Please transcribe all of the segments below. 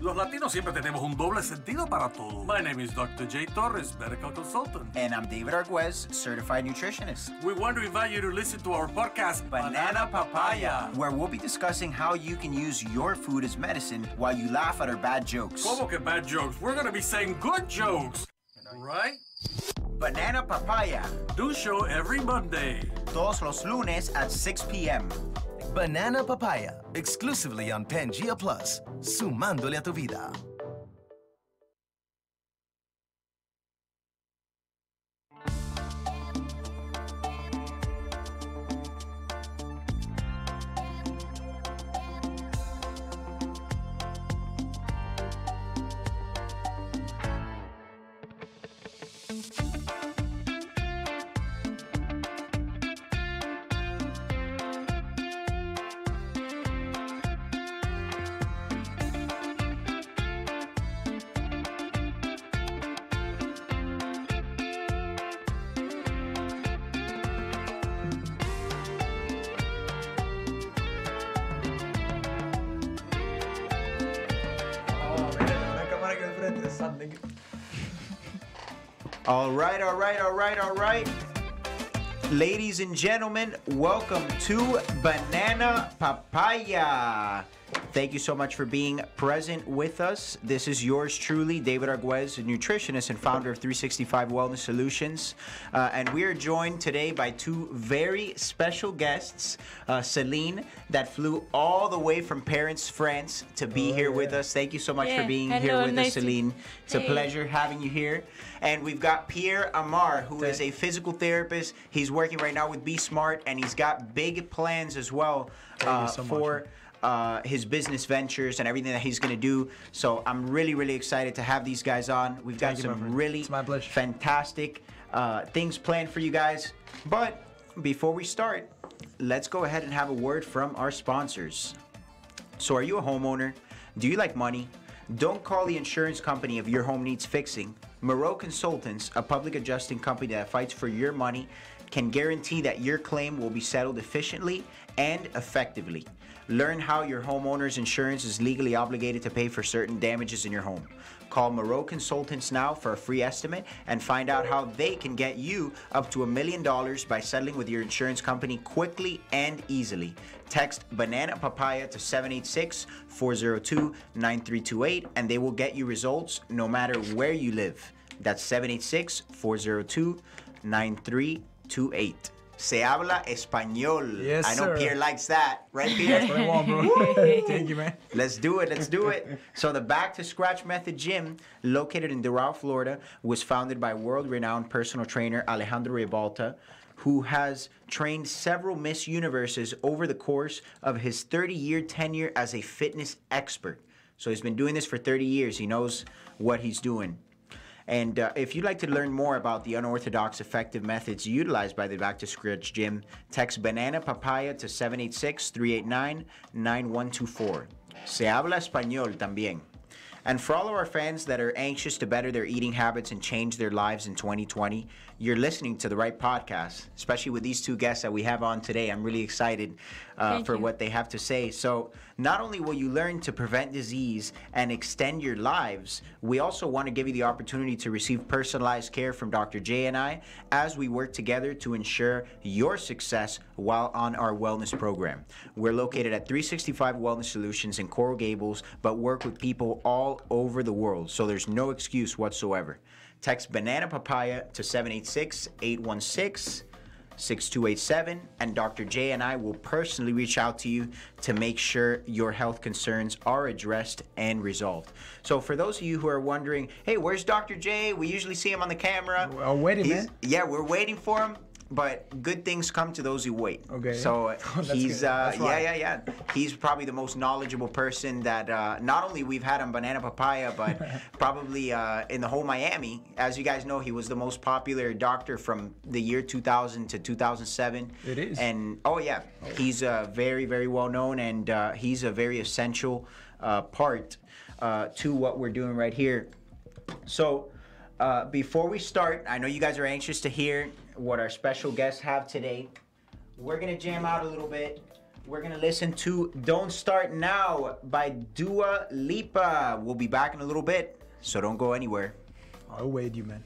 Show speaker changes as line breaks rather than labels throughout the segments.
Los latinos siempre tenemos un doble sentido para todo. My name is Dr. J. Torres, medical consultant.
And I'm David Arguez, certified nutritionist.
We want to invite you to listen to our podcast,
Banana Papaya, where we'll be discussing how you can use your food as medicine while you laugh at our bad jokes.
¿Cómo que bad jokes? We're going to be saying good jokes, right?
Banana Papaya.
New show every Monday.
Todos los lunes at 6 p.m.
Banana Papaya, exclusively on Pangea Plus, sumándole a tu vida.
All right. Ladies and gentlemen, welcome to Banana Papaya. Thank you so much for being present with us. This is yours truly, David Arguez, a nutritionist and founder of 365 Wellness Solutions. And we are joined today by two very special guests. Celine, that flew all the way from Paris, France to be here with us. Thank you so much for being here with us, Celine. It's a pleasure having you here. And we've got Pierre Amar, who is a physical therapist. He's working right now with Be Smart, and he's got big plans as well for his business ventures and everything that he's going to do. So I'm really, really excited to have these guys on. We've got some really fantastic things planned for you guys. But before we start, let's go ahead and have a word from our sponsors. So are you a homeowner? Do you like money? Don't call the insurance company if your home needs fixing. Moreau Consultants, a public adjusting company that fights for your money, can guarantee that your claim will be settled efficiently and effectively. Learn how your homeowner's insurance is legally obligated to pay for certain damages in your home. Call Moreau Consultants now for a free estimate and find out how they can get you up to $1 million by settling with your insurance company quickly and easily. Text Banana Papaya to 786-402-9328 and they will get you results no matter where you live. That's 786-402-9328. Se habla español.
Yes,
I know
sir.
Pierre likes that. Right, Pierre?
That's what I want, bro. Thank you, man.
Let's do it. So the Back to Scratch Method Gym, located in Doral, Florida, was founded by world-renowned personal trainer Alejandro Ribalta, who has trained several Miss Universes over the course of his 30-year tenure as a fitness expert. So he's been doing this for 30 years. He knows what he's doing. And if you'd like to learn more about the unorthodox effective methods utilized by the Back to Scratch Gym, text Banana Papaya to 786-389-9124. Se habla español también. And for all of our fans that are anxious to better their eating habits and change their lives in 2020, you're listening to the right podcast, especially with these two guests that we have on today. I'm really excited for what they have to say. So not only will you learn to prevent disease and extend your lives, we also want to give you the opportunity to receive personalized care from Dr. J and I as we work together to ensure your success while on our wellness program. We're located at 365 Wellness Solutions in Coral Gables, but work with people all over the world, so there's no excuse whatsoever. Text Banana Papaya to 786-816-6287, and Dr. J and I will personally reach out to you to make sure your health concerns are addressed and resolved. So for those of you who are wondering, hey, where's Dr. J? We usually see him on the camera.
We're waiting, man.
Yeah, we're waiting for him. But good things come to those who wait.
Okay.
So he's
yeah.
He's probably the most knowledgeable person that not only we've had on Banana Papaya, but probably in the whole Miami. As you guys know, he was the most popular doctor from the year 2000 to 2007.
It is.
And he's very, very well known, and he's a very essential part to what we're doing right here. So before we start, I know you guys are anxious to hear what our special guests have today. We're gonna jam out a little bit. we're gonna listen to Don't Start Now by Dua Lipa. We'll be back in a little bit, so don't go anywhere.
I'll wait you, man.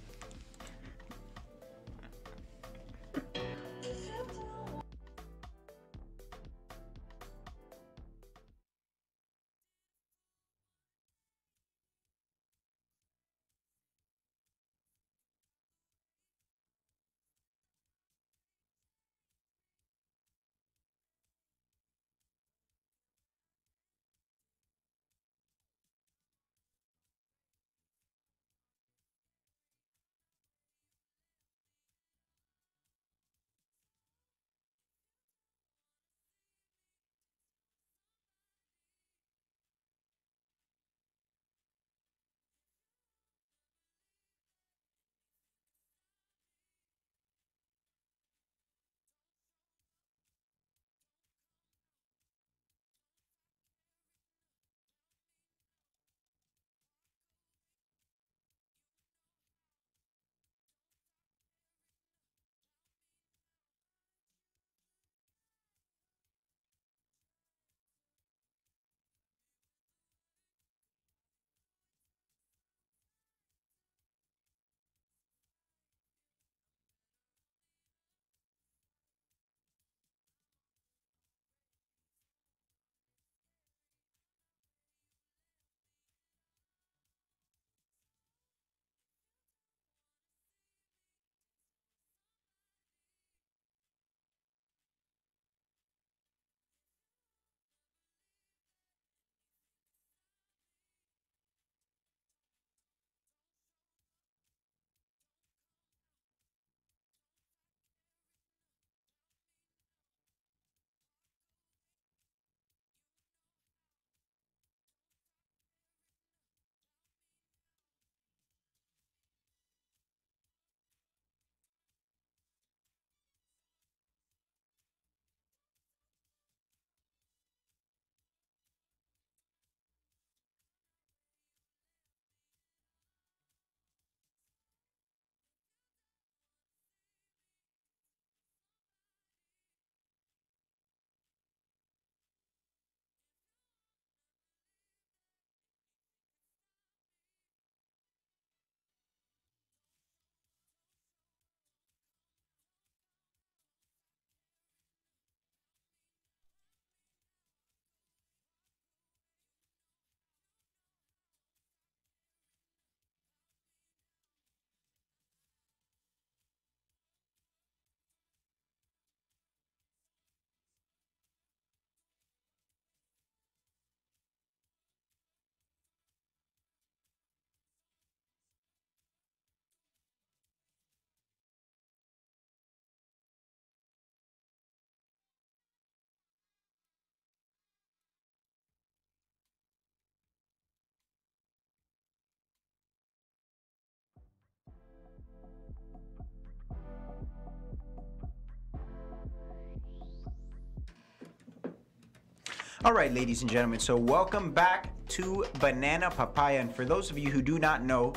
All right, ladies and gentlemen, so welcome back to Banana Papaya. And for those of you who do not know,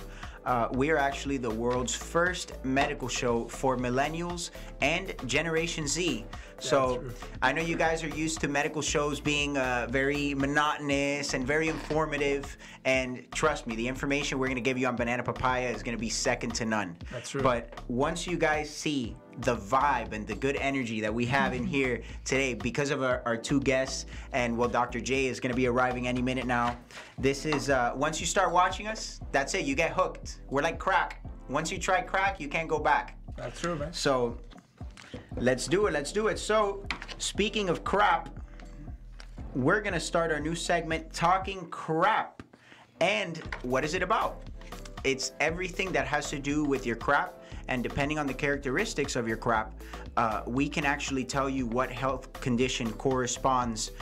we are actually the world's first medical show for millennials and Generation Z. So I know you guys are used to medical shows being very monotonous and very informative. And trust me, the information we're going to give you on Banana Papaya is going to be second to none.
That's true.
But once you guys see the vibe and the good energy that we have in here today because of our two guests, and well, Dr. J is going to be arriving any minute now. This is, once you start watching us, that's it, you get hooked. We're like crack. Once you try crack, you can't go back.
That's true, man.
So let's do it, let's do it. So speaking of crap, we're going to start our new segment, Talking Crap. And what is it about? It's everything that has to do with your crap. And depending on the characteristics of your crap, we can actually tell you what health condition corresponds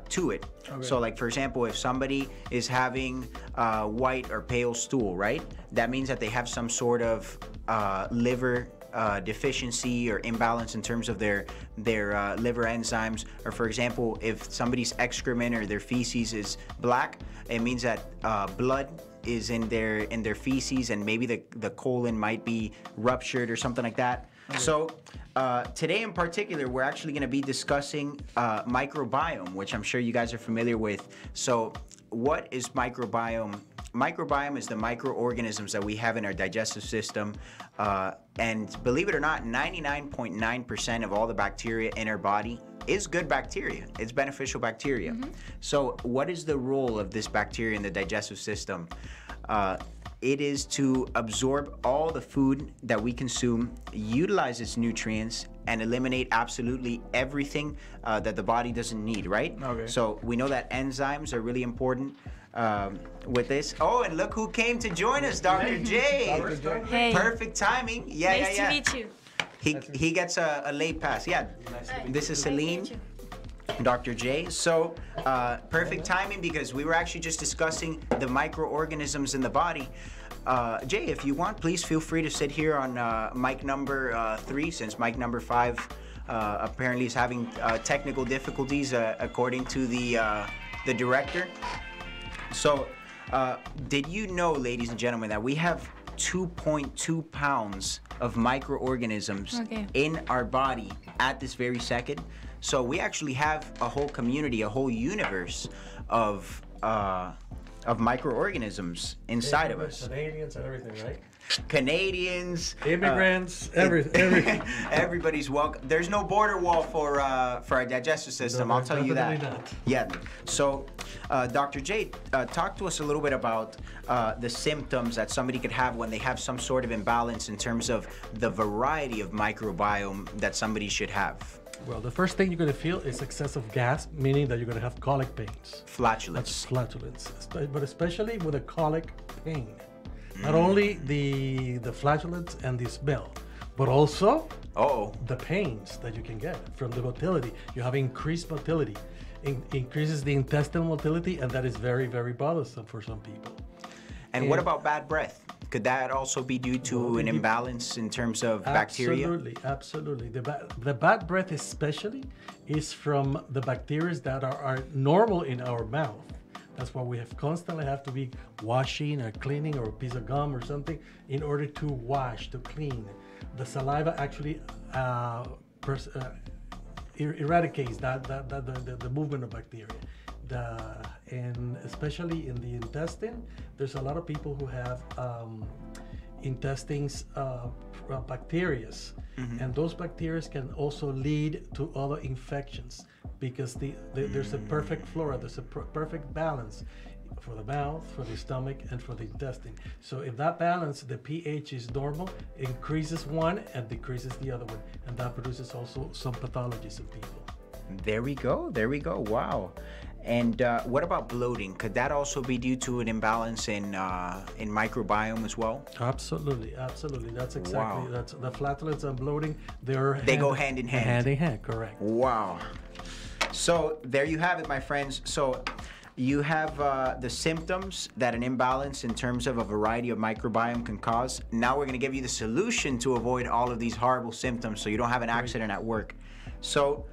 to it. Okay. So like, for example, if somebody is having white or pale stool, right? That means that they have some sort of liver deficiency or imbalance in terms of their liver enzymes. Or for example, if somebody's excrement or their feces is black, it means that blood is in their feces, and maybe the colon might be ruptured or something like that. Okay. So today in particular, we're actually going to be discussing microbiome, which I'm sure you guys are familiar with. So what is microbiome? Microbiome is the microorganisms that we have in our digestive system. And believe it or not, 99.9% of all the bacteria in our body is good bacteria. It's beneficial bacteria. So what is the role of this bacteria in the digestive system? It is to absorb all the food that we consume, utilize its nutrients, and eliminate absolutely everything that the body doesn't need, right?
Okay.
So we know that enzymes are really important with this. Oh, and look who came to join us, Dr. J.
Hey.
Perfect timing. Yeah,
Nice
yeah,
to
yeah.
meet you.
He gets a late pass. Yeah. This is Celine. Dr. J. So, perfect timing because we were actually just discussing the microorganisms in the body. Jay, if you want, please feel free to sit here on mic number 3, since mic number 5 apparently is having technical difficulties according to the director. So, did you know, ladies and gentlemen, that we have 2.2 pounds of microorganisms in our body at this very second? So we actually have a whole community, a whole universe of microorganisms inside of us.
Canadians and everything, right?
Canadians,
Immigrants, everything.
Everybody's welcome. There's no border wall for our digestive system.
No,
I'll tell you that.
definitely not.
Yeah. So, Dr. J, talk to us a little bit about the symptoms that somebody could have when they have some sort of imbalance in terms of the variety of microbiome that somebody should have.
Well, the first thing you're going to feel is excessive gas, meaning that you're going to have colic pains.
Flatulence.
That's flatulence, but especially with a colic pain. Not only the flatulence and the smell, but also the pains that you can get from the motility. You have increased motility, increases the intestinal motility, and that is very, very bothersome for some people.
And what about bad breath? Could that also be due to an imbalance in terms of bacteria?
Absolutely. The bad breath especially is from the bacteria that are normal in our mouth. That's why we constantly have to be washing or cleaning or a piece of gum or something in order to wash, to clean. The saliva actually eradicates the movement of bacteria. And especially in the intestine, there's a lot of people who have intestines bacteria, and those bacteria can also lead to other infections because there's a perfect flora, there's a perfect balance for the mouth, for the stomach, and for the intestine. So if that balance, the pH is normal, increases one and decreases the other one, and that produces also some pathologies in people.
There we go. There we go. Wow. And what about bloating? Could that also be due to an imbalance in microbiome as well?
Absolutely, absolutely. That's exactly, that's the flatulence and bloating. They
go hand in hand.
Hand in hand, correct.
Wow. So there you have it, my friends. So you have the symptoms that an imbalance in terms of a variety of microbiome can cause. Now we're going to give you the solution to avoid all of these horrible symptoms so you don't have an accident at work. So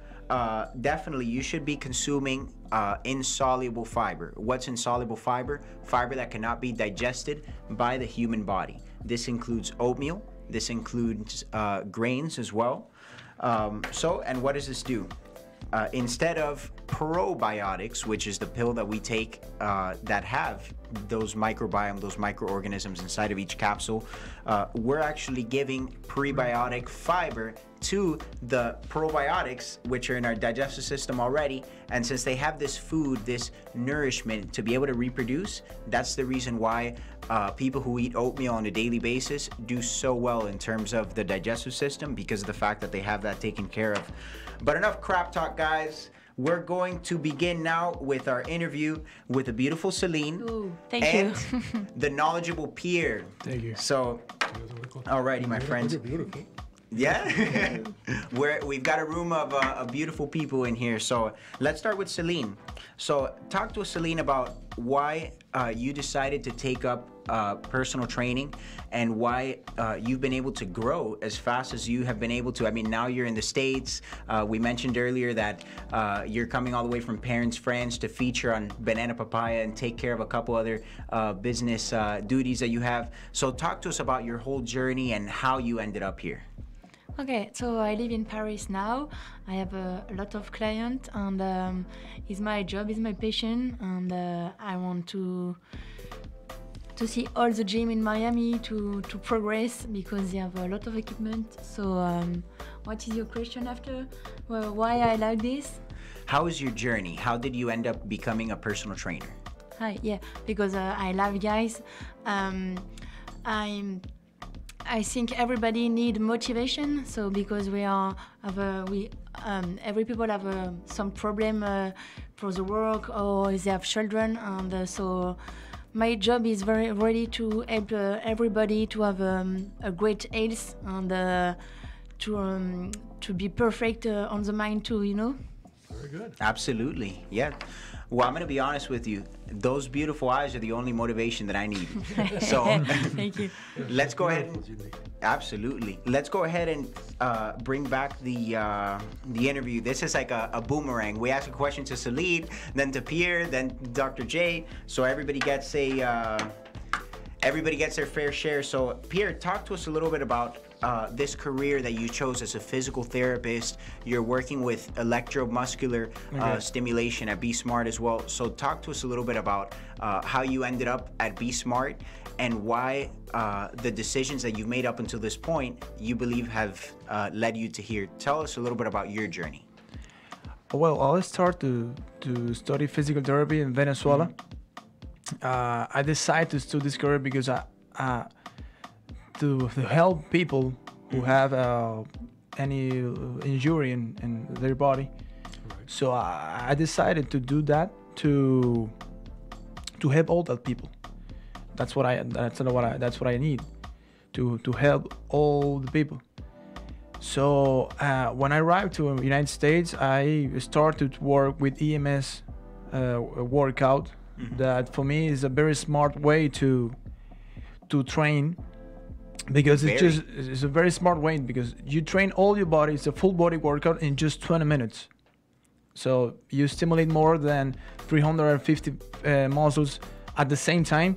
definitely you should be consuming insoluble fiber. What's insoluble fiber? Fiber that cannot be digested by the human body. This includes oatmeal. This includes grains as well. And what does this do? Instead of probiotics, which is the pill that we take that have those microbiome, those microorganisms inside of each capsule, we're actually giving prebiotic fiber to the probiotics, which are in our digestive system already. And since they have this food, this nourishment to be able to reproduce, that's the reason why people who eat oatmeal on a daily basis do so well in terms of the digestive system, because of the fact that they have that taken care of. But enough crap talk, guys. We're going to begin now with our interview with the beautiful Celine.
Ooh, thank you.
The knowledgeable Pierre.
Thank you.
So, alrighty, my friends.
You're beautiful.
Yeah, we've got a room of beautiful people in here. So let's start with Celine. So talk to us, Celine, about why you decided to take up personal training and why you've been able to grow as fast as you have been able to. I mean, now you're in the States. We mentioned earlier that you're coming all the way from parents, friends to feature on Banana Papaya and take care of a couple other business duties that you have. So talk to us about your whole journey and how you ended up here.
Okay, so I live in Paris now. I have a lot of clients, and it's my job, it's my passion, and I want to see all the gym in Miami to progress because they have a lot of equipment. So, what is your question after? Well, why I like this?
How is your journey? How did you end up becoming a personal trainer?
Hi, yeah, because I love guys. I think everybody need motivation. So because every people have some problem for the work or they have children, and so my job is very ready to help everybody to have a great health and to be perfect on the mind too. You know.
Very good.
Absolutely, yeah. Well, I'm going to be honest with you. Those beautiful eyes are the only motivation that I need. So,
thank you.
Let's go ahead. Absolutely. Let's go ahead and bring back the interview. This is like a boomerang. We ask a question to Celine, then to Pierre, then Dr. J. So everybody gets their fair share. So Pierre, talk to us a little bit about this career that you chose as a physical therapist. You're working with electromuscular stimulation at Be Smart as well. So talk to us a little bit about how you ended up at Be Smart and why the decisions that you've made up until this point you believe have led you to here. Tell us a little bit about your journey.
Well, I started to study physical therapy in Venezuela. I decided to study this career because to help people who have any injury in their body. Right. So I decided to do that to help all that people. That's what I need to help all the people. So when I arrived to the United States, I started to work with EMS workout. Mm-hmm. That for me is a very smart way to train. Because it's a very smart way because you train all your body. It's a full body workout in just 20 minutes. So you stimulate more than 350 muscles at the same time.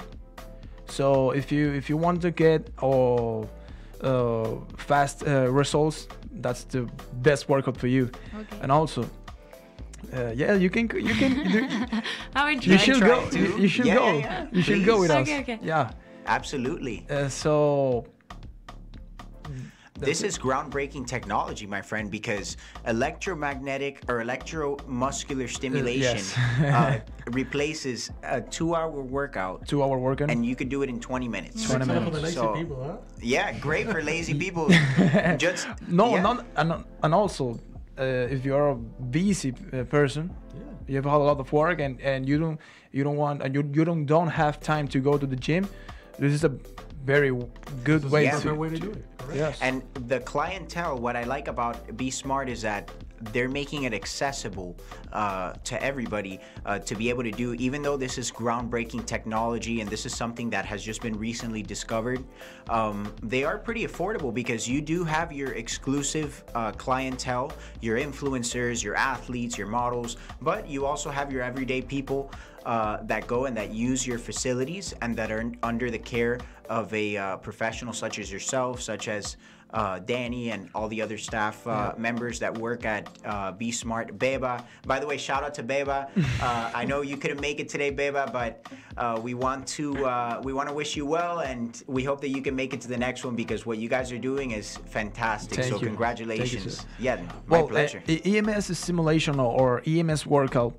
So if you want to get fast results, that's the best workout for you. Okay. And also, you can. You should go. You should go. Yeah. You should go with us.
Okay.
Yeah. Absolutely. This is groundbreaking technology, my friend, because electromagnetic or electromuscular stimulation replaces a 2-hour workout.
2-hour workout.
And you could do it in 20 minutes.
20 minutes. For the lazy people, huh?
Yeah, great for lazy people.
And also, if you are a busy person, you have a lot of work and you don't have time to go to the gym. This is a very good way
to do it.
Yes.
And the clientele, what I like about Be Smart is that they're making it accessible to everybody to be able to do, even though this is groundbreaking technology and this is something that has just been recently discovered, they are pretty affordable because you do have your exclusive clientele, your influencers, your athletes, your models, but you also have your everyday people that go and that use your facilities and that are under the care of a professional such as yourself, such as Danny and all the other staff members that work at Be Smart. Beba, by the way, shout out to Beba. I know you couldn't make it today, Beba, but we want to wish you well, and we hope that you can make it to the next one because what you guys are doing is fantastic.
Thank you.
Congratulations.
Thank you,
my pleasure.
EMS simulation or EMS workout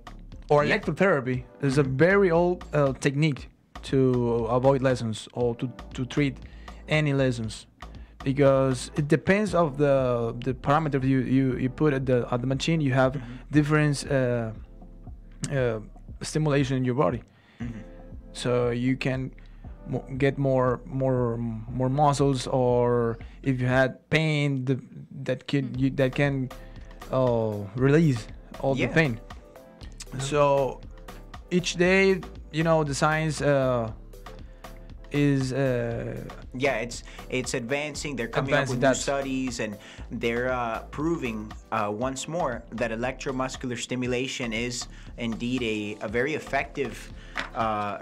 or electrotherapy is a very old technique to avoid lesions or to treat any lesions, because it depends of the parameters you put at the machine. You have different stimulation in your body, so you can get more muscles, or if you had pain, that can release all the pain. So each day, the science is
it's advancing. They're coming up with new studies, and they're proving once more that electromuscular stimulation is indeed a very effective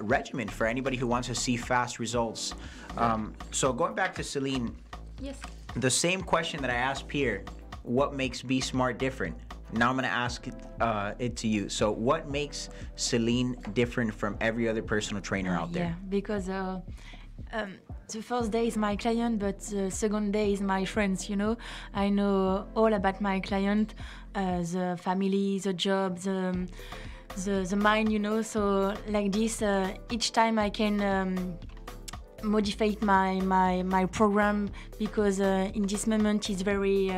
regimen for anybody who wants to see fast results. So going back to Celine.
Yes.
the same question that I asked Pierre, what makes Be Smart different? Now I'm going to ask it to you. So what makes Celine different from every other personal trainer out there?
Yeah, because the first day is my client, but the second day is my friends, you know. I know all about my client, the family, the job, the mind, you know. So like this, each time I can modify my program, because in this moment it's very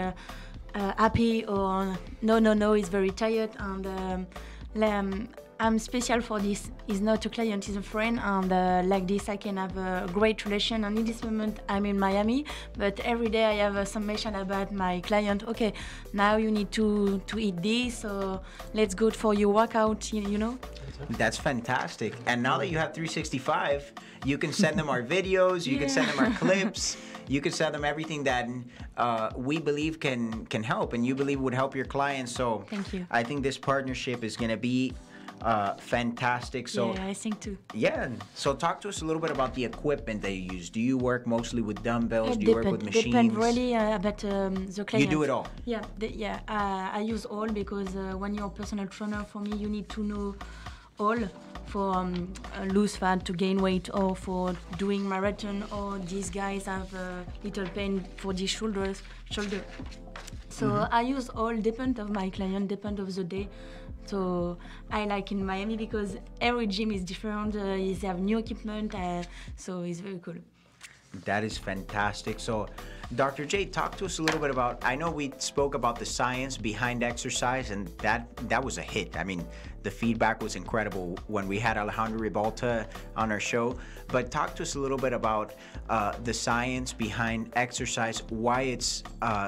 happy, or no, it's very tired, and I'm special for this. He's not a client, he's a friend, and like this I can have a great relation. And in this moment I'm in Miami, but every day I have some mention about my client. Okay, now you need to eat this, or let's go for your workout, you know.
That's fantastic. And now that you have 365, you can send them our videos, you can send them our clips, you can send them everything that we believe can help, and you believe would help your clients. So
Thank you.
I think this partnership is going to be fantastic. So
yeah, I think too.
yeah. So talk to us a little bit about the equipment that you use. Do you work mostly with dumbbells? Do you work with machines?
Depend really about the client.
You do it all?
Yeah, I use all, because when you're a personal trainer, for me, you need to know all, for lose fat, to gain weight, or for doing marathon, or these guys have a little pain for the shoulder. So I use all, depend of my client, depend of the day. So I like in Miami because every gym is different. They have new equipment, so it's very cool.
That is fantastic. So, Dr. J, talk to us a little bit about, I know we spoke about the science behind exercise, and that was a hit. I mean, the feedback was incredible when we had Alejandro Ribalta on our show. But talk to us a little bit about the science behind exercise, why it's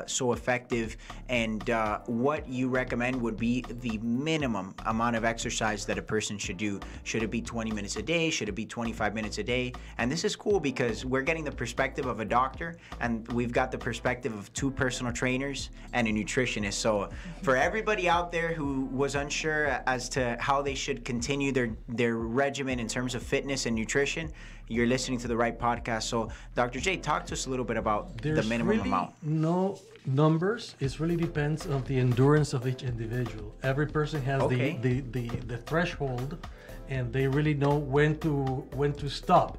so effective, and what you recommend would be the minimum amount of exercise that a person should do. Should it be 20 minutes a day? Should it be 25 minutes a day? And this is cool because we're getting the perspective of a doctor, and we've got the perspective of two personal trainers and a nutritionist. So for everybody out there who was unsure as to how they should continue their regimen in terms of fitness and nutrition, you're listening to the right podcast. So Dr. J, talk to us a little bit about the minimum amount.
No numbers. It really depends on the endurance of each individual. Every person has the threshold, and they really know when to stop.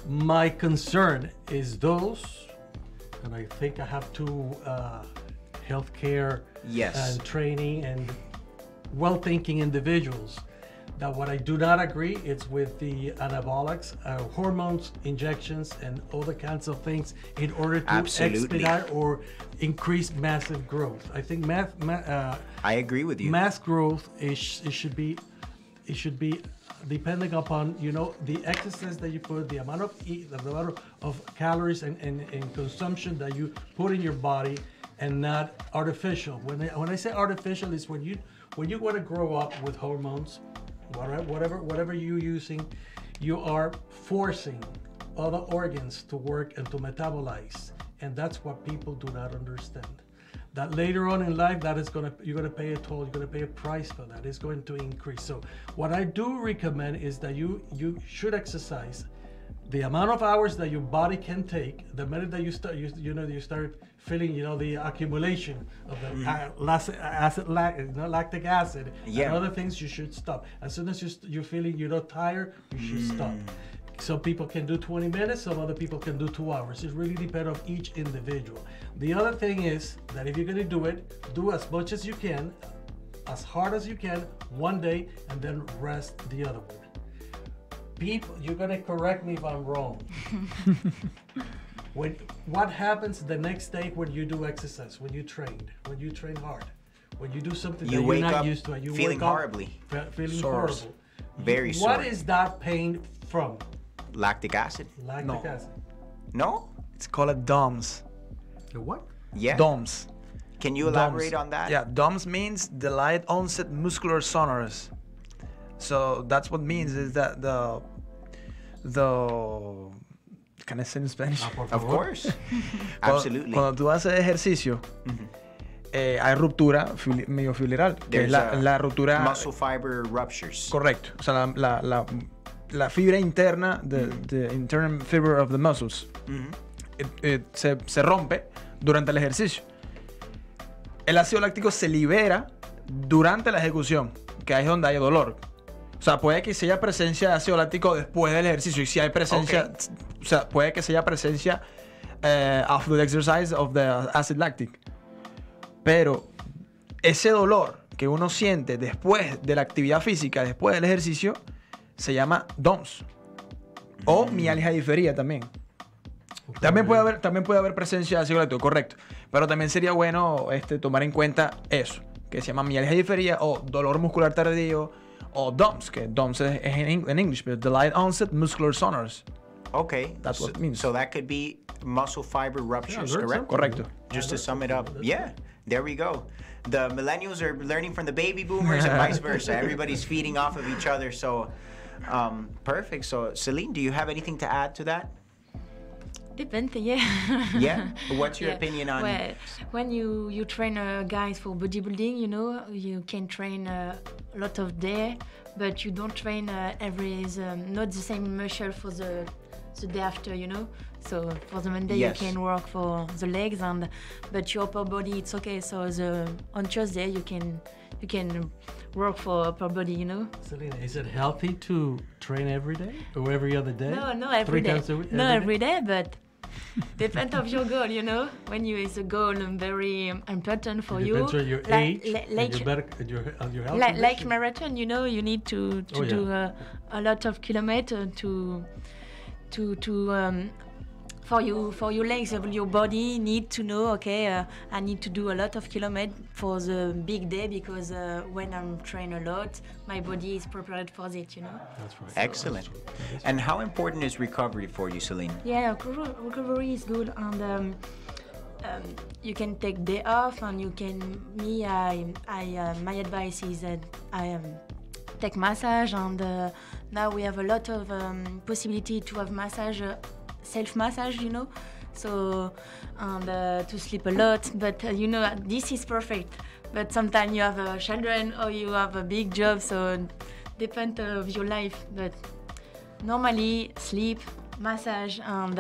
My concern is those, and I think I have two healthcare and training and well-thinking individuals, that what I do not agree is with the anabolics, hormones, injections, and other kinds of things in order to expedite or increase massive growth. I think
I agree with you.
Mass growth it should be depending upon, you know, the exercise that you put, the amount of calories and consumption that you put in your body, and not artificial. When I say artificial, is when you want to grow up with hormones, whatever you're using, you are forcing other organs to work and to metabolize, and that's what people do not understand. That later on in life, you're gonna pay a toll. You're gonna pay a price for that. It's going to increase. So what I do recommend is that you should exercise the amount of hours that your body can take. The minute that you start feeling, you know, the accumulation of the lactic acid and other things, you should stop. As soon as you're feeling, you know, tired, you should stop. Some people can do 20 minutes, some other people can do 2 hours. It really depends on each individual. The other thing is that if you're gonna do it, do as much as you can, as hard as you can, one day, and then rest the other one. People, you're gonna correct me if I'm wrong. What happens the next day when you do exercise, when you train hard, when you do something that you're not used to, and you
feeling
wake up
horribly,
feeling horrible.
Very sore.
What is that pain from?
Lactic acid.
Lactic acid.
No?
It's called DOMS.
The what?
Yeah.
DOMS.
Can you elaborate on that?
Yeah, DOMS means delayed onset muscular soreness. So that's what means is that the can I say in Spanish?
Of course. Absolutely.
Cuando tú haces ejercicio, hay ruptura miofibrilar, que es la ruptura.
Muscle fiber ruptures.
Correcto. O sea, la fibra interna, the internal fiber of the muscles, se rompe durante el ejercicio. El ácido láctico se libera durante la ejecución, que ahí es donde hay dolor. O sea, puede que sea presencia de ácido láctico después del ejercicio. Y si hay presencia, o sea, puede que sea presencia after the exercise of the acid lactic. Pero ese dolor que uno siente después de la actividad física, después del ejercicio, se llama DOMS. O mialgia diferida también. También puede haber presencia de ácido láctico, correcto. Pero también sería bueno tomar en cuenta eso, que se llama mialgia diferida o dolor muscular tardío, o DOMS, que DOMS es en English, but delayed onset muscular soreness.
Okay.
That's what it means.
So that could be muscle fiber ruptures, correct?
Correcto.
Just to sum it up. Yeah, there we go. The millennials are learning from the baby boomers and vice versa. Everybody's feeding off of each other. So, perfect. So, Celine, do you have anything to add to that?
Depends, yeah.
Yeah? What's your opinion on...
Well, when you train guys for bodybuilding, you know, you can train a lot of day, but you don't train not the same muscle for the day after, you know. So for the Monday
Yes.
you can work for the legs, but your upper body it's okay. So on Tuesday you can work for upper body, you know.
Selena, is it healthy to train every day or every other day?
No, every
3
day.
times a week?
Not every day, but depends of your goal, you know. When you is a goal very important for you.
Depends on your age and your health
like
condition.
marathon, you know, you need to do a lot of kilometers to for your legs, your body need to know, okay, I need to do a lot of kilometers for the big day because when I'm train a lot, my body is prepared for it, you know.
That's right.
Excellent. And how important is recovery for you, Celine?
Yeah, recovery is good, and you can take day off, and you can. My advice is that I take massage, and now we have a lot of possibility to have massage, self massage, you know. So and to sleep a lot, but you know this is perfect. But sometimes you have children or you have a big job, so depend of your life. But normally sleep, massage, and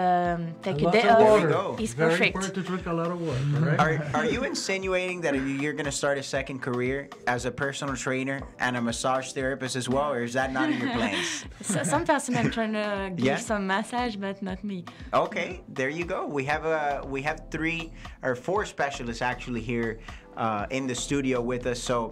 take a day
Lots of
off
water.
is
Very
perfect.
important to drink a lot of water, right?
Are you insinuating that you're going to start a second career as a personal trainer and a massage therapist as well, or is that not in your plans?
So some person are trying to give
Yeah?
some massage, but not me.
Okay, there you go. We have 3 or 4 specialists actually here in the studio with us. So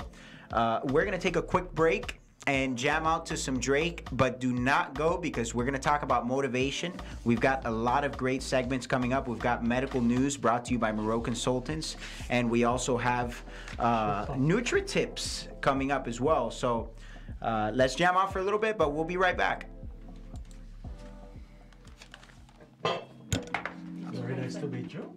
we're gonna take a quick break and jam out to some Drake, but do not go because we're gonna talk about motivation. We've got a lot of great segments coming up. We've got medical news brought to you by Moreau Consultants, and we also have Nutri Tips coming up as well. So let's jam out for a little bit, but we'll be right back.
Very nice to meet you.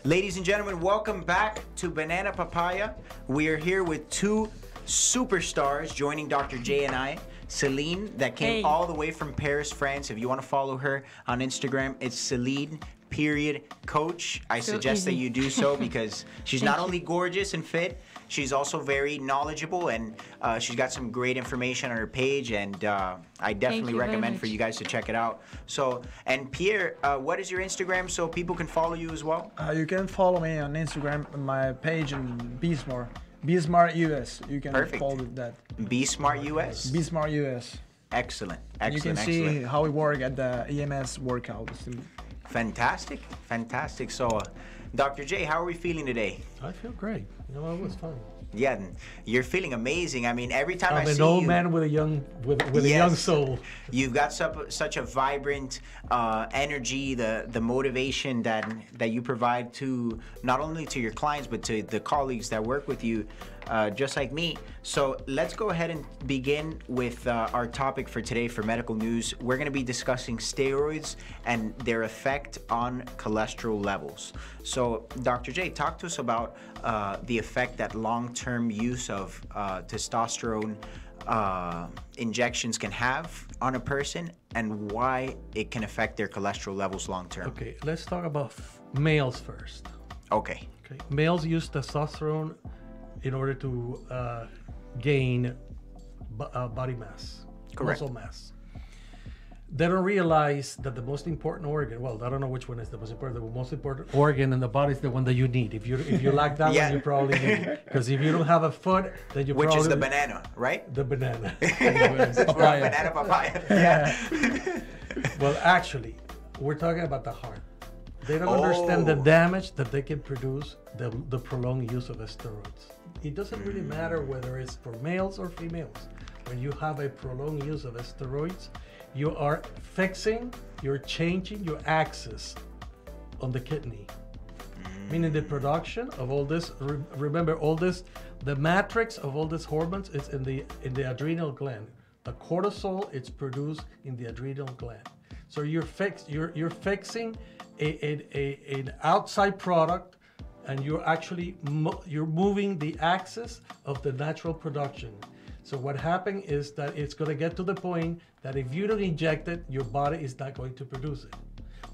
Ladies and gentlemen, welcome back to Banana Papaya. We are here with two superstars joining Dr. J and I. Celine, that came all the way from Paris, France. If you want to follow her on Instagram, it's Celine.coach. I suggest that you do so because she's not only gorgeous and fit, she's also very knowledgeable, and she's got some great information on her page, and I definitely recommend for you guys to check it out. So, and Pierre, what is your Instagram so people can follow you as well?
You can follow me on Instagram, my page in BSmart. BSmart US. You can follow that.
BSmart US?
BSmart US.
Excellent.
And you can see how we work at the EMS workout.
Fantastic. Fantastic. So, Dr. J, how are we feeling today?
I feel great. You know, it was fun.
Yeah, you're feeling amazing. I mean, every time I see you...
I'm an old man with a young a young soul.
You've got such a vibrant energy, the motivation that you provide to not only to your clients but to the colleagues that work with you, just like me. So let's go ahead and begin with our topic for today for medical news. We're going to be discussing steroids and their effect on cholesterol levels. So Dr. J, talk to us about the effect that long-term use of testosterone injections can have on a person and why it can affect their cholesterol levels long-term.
Okay, let's talk about males first.
Okay.
Males use testosterone in order to gain body mass, muscle mass. They don't realize that the most important organ, well, I don't know which one is the most important. The most important organ in the body is the one that you need. If you lack that one, you probably need it. Because if you don't have a foot, then you
Which is the banana, right?
The banana.
Papaya. Banana papaya.
Yeah. Well, actually, we're talking about the heart. They don't understand the damage that they can produce, the prolonged use of steroids. It doesn't really matter whether it's for males or females. When you have a prolonged use of steroids, you are you're changing your axis on the kidney. Meaning the production of all this, remember all this, the matrix of all these hormones is in the adrenal gland. The cortisol is produced in the adrenal gland. So you're fixing an outside product, and you're actually you're moving the axis of the natural production. So what happened is that it's going to get to the point that if you don't inject it, your body is not going to produce it,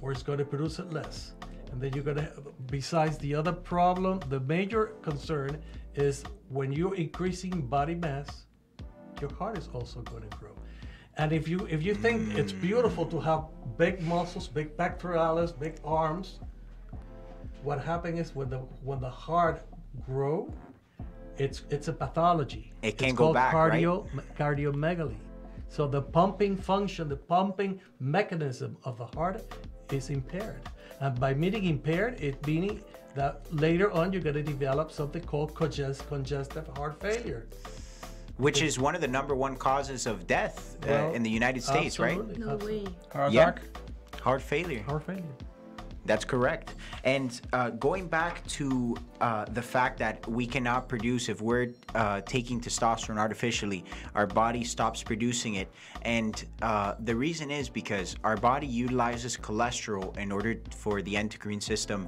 or it's going to produce it less. And then you're going to, besides the other problem, the major concern is when you're increasing body mass, your heart is also going to grow. And if you think it's beautiful to have big muscles, big pectoralis, big arms, what happens is when the heart grow, it's a pathology.
It can go back, right?
Cardiomegaly. So the pumping function, the pumping mechanism of the heart is impaired. And by meaning impaired, it meaning that later on you're going to develop something called congestive heart failure.
Which is one of the #1 causes of death in the United States,
absolutely.
No way.
Heart attack?
Heart failure.
Heart failure.
That's correct. And going back to the fact that we cannot produce, if we're taking testosterone artificially, our body stops producing it. And the reason is because our body utilizes cholesterol in order for the endocrine system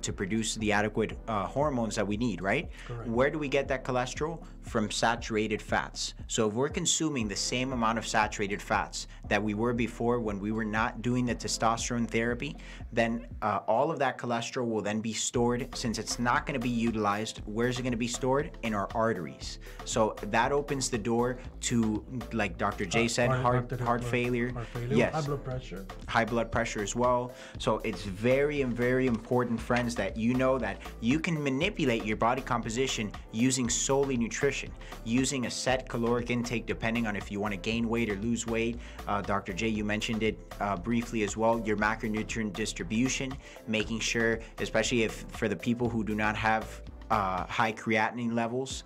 to produce the adequate hormones that we need, right?
Correct.
Where do we get that cholesterol? From saturated fats. So if we're consuming the same amount of saturated fats that we were before when we were not doing the testosterone therapy, then all of that cholesterol will then be stored. Since it's not going to be utilized, where's it going to be stored? In our arteries. So that opens the door to, like Dr. J said, heart failure. Yes.
High blood pressure.
High blood pressure as well. So it's very important, friends, that you know that you can manipulate your body composition using solely nutrition, using a set caloric intake depending on if you want to gain weight or lose weight. Dr. J, you mentioned it briefly as well, your macronutrient distribution, making sure, especially if for the people who do not have high creatinine levels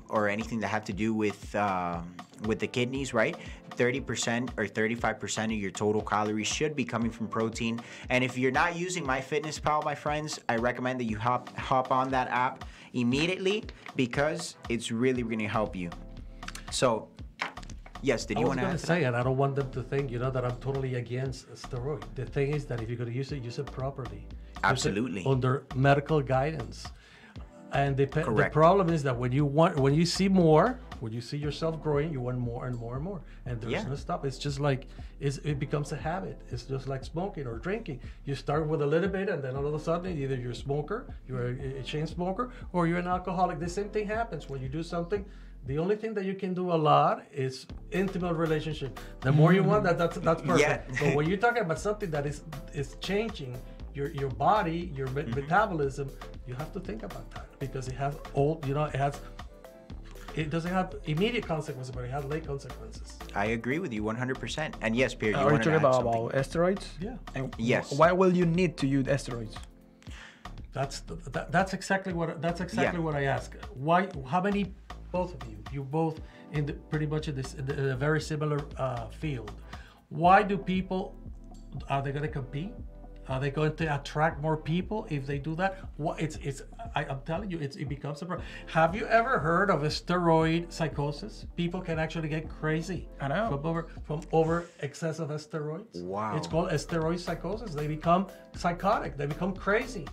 or anything that have to do with the kidneys, right? 30% or 35% of your total calories should be coming from protein. And if you're not using MyFitnessPal, my friends, I recommend that you hop on that app immediately because it's really going to help you. So, yes, did you want to add?
I was going to say, and I don't want them to think, that I'm totally against steroid. The thing is that if you're going to use it properly.
Absolutely.
Under medical guidance. And the
Correct.
problem is that when you see more, when you see yourself growing, you want more and more and more. And there's
Yeah.
no stop. It's just like, it becomes a habit. It's just like smoking or drinking. You start with a little bit, and then all of a sudden, either you're a smoker, you're a chain smoker, or you're an alcoholic. The same thing happens when you do something. The only thing that you can do a lot is intimate relationship. The more you want that's perfect.
Yeah.
But when you're talking about something that is changing your body, your metabolism, you have to think about that, because it doesn't have immediate consequences, but it has late consequences.
I agree with you 100%. And yes, Pierre, you
Are you
wanted to
talking
add
about
something.
steroids?
Yeah.
And
Yes.
Why will you need to use steroids?
That's exactly what I ask. Why? How many? Both of you both in pretty much in a very similar field. Why do people? Are they going to compete? Are they going to attract more people if they do that? I'm telling you, it becomes a problem. Have you ever heard of a steroid psychosis? People can actually get crazy.
I know.
From over excess of steroids.
Wow.
It's called a steroid psychosis. They become psychotic. They become crazy.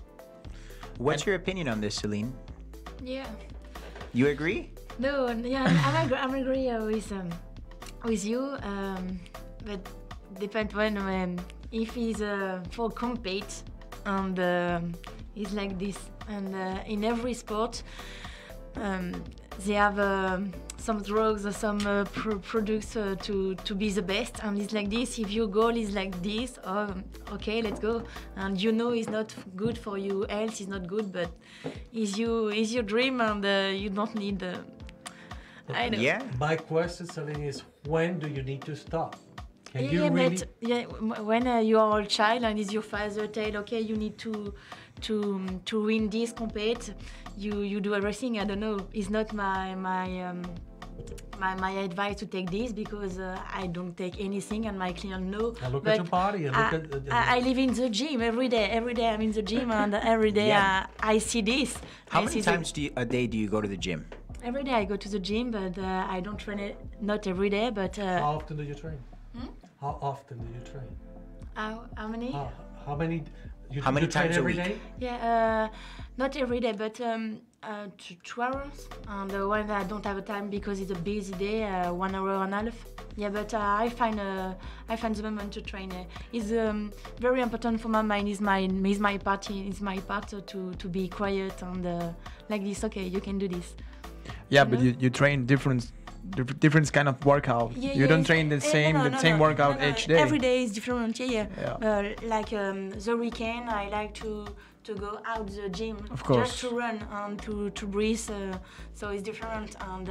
What's your opinion on this, Celine?
Yeah.
You agree?
No, yeah, I'm agree with you, but depends when if he's for compete and he's like this, and in every sport they have some drugs or some products to be the best, and it's like this. If your goal is like this, okay, let's go, and you know it's not good for you, else it's not good, but is your dream, and you don't need. I know.
Yeah.
My question, Celine, is when do you need to stop? Can
Yeah,
you really?
but when you are a child and is your father tell, okay, you need to win this compete, you do everything. I don't know. It's not my advice to take this, because I don't take anything, and my client know.
I look
But
at your body and look at.
I live in the gym every day. Every day I'm in the gym, and every day
Yeah.
I see this.
How
I
many
see
times a day do you go to the gym?
Every day I go to the gym, but I don't train it. Not every day, but
How often do you train? How often do you train?
how many?
How many?
How many
you train
times a
every
week?
day?
Yeah, not every day, but 2 hours. And when I don't have a time because it's a busy day, 1 hour and a half. Yeah, but I find the moment to train. It's very important for my mind. Is my part. It's my part to be quiet and like this. Okay, you can do this.
Yeah, but you train different kind of workout.
Yeah,
You don't train the same workout each day.
Every day is different. Yeah.
Yeah.
Like the weekend, I like to go out the gym.
Of course.
Just to run and to breathe. So it's different. And